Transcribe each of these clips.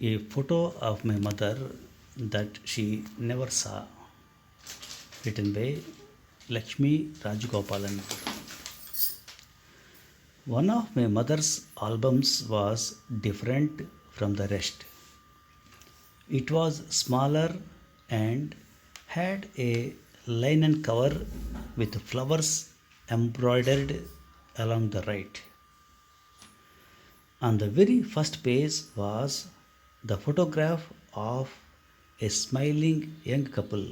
A photo of my mother that she never saw, written by Lakshmi Rajagopalan. One of my mother's albums was different from the rest. It was smaller and had a linen cover with flowers embroidered along the right. On the very first page was the photograph of a smiling young couple.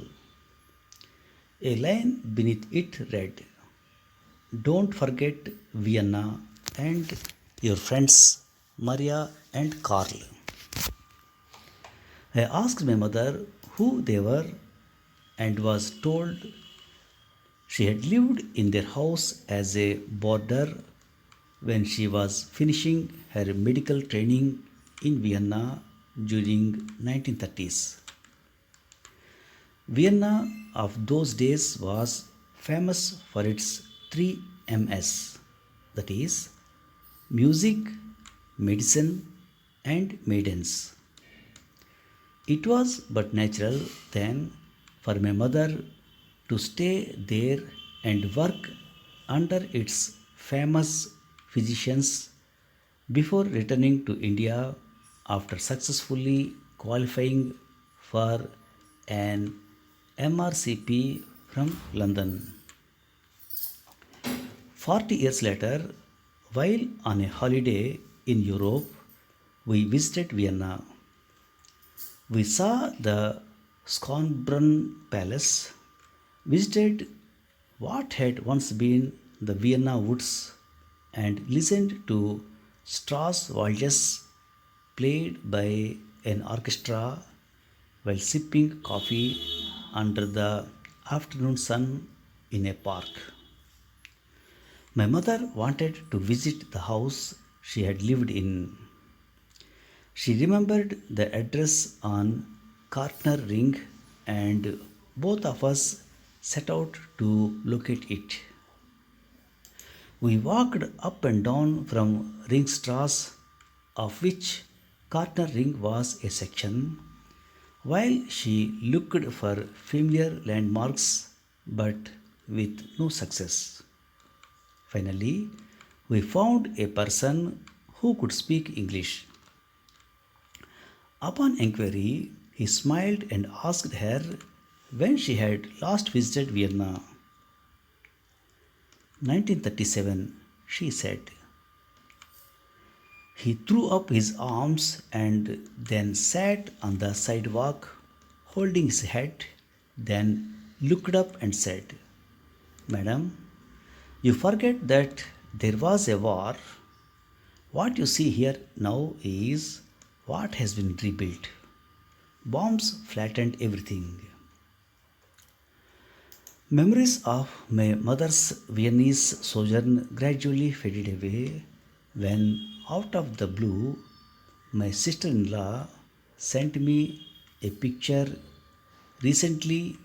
A line beneath it read, "Don't forget Vienna and your friends Maria and Karl." I asked my mother who they were and was told she had lived in their house as a boarder when she was finishing her medical training in Vienna during 1930s. Vienna of those days was famous for its three Ms, that is, music, medicine, and maidens. It was but natural then for my mother to stay there and work under its famous physicians before returning to India after successfully qualifying for an MRCP from London. 40 years later, while on a holiday in Europe, we visited Vienna. We saw the Schönbrunn Palace, visited what had once been the Vienna Woods, and listened to Strauss waltzes played by an orchestra while sipping coffee under the afternoon sun in a park. My mother wanted to visit the house she had lived in. She remembered the address on Kartner Ring, and both of us set out to locate it. We walked up and down from Ringstrasse, of which Kartner Ring was a section, while she looked for familiar landmarks but with no success. Finally, we found a person who could speak English. Upon inquiry, he smiled and asked her when she had last visited Vienna. 1937, she said. He threw up his arms and then sat on the sidewalk, holding his head, then looked up and said, "Madam, you forget that there was a war. What you see here now is what has been rebuilt. Bombs flattened everything." Memories of my mother's Viennese sojourn gradually faded away when, out of the blue, my sister in law sent me a picture recently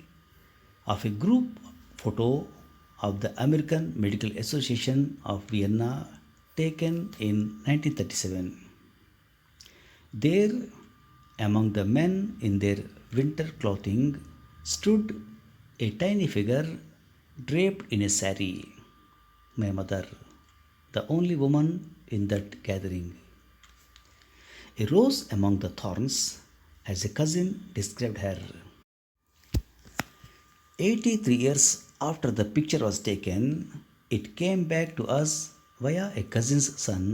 of a group photo of the American Medical Association of Vienna taken in 1937. There, among the men in their winter clothing, stood a tiny figure draped in a sari, my mother, the only woman in that gathering. A rose among the thorns, as a cousin described her. 83 years after the picture was taken, it came back to us via a cousin's son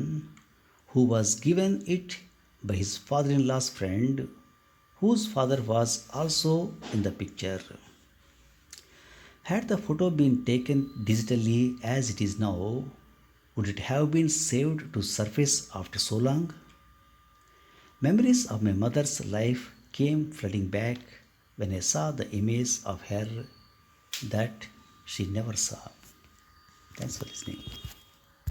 who was given it by his father in law's friend, whose father was also in the picture. Had the photo been taken digitally as it is now, would it have been saved to surface after so long? Memories of my mother's life came flooding back when I saw the image of her that she never saw. Thanks for listening.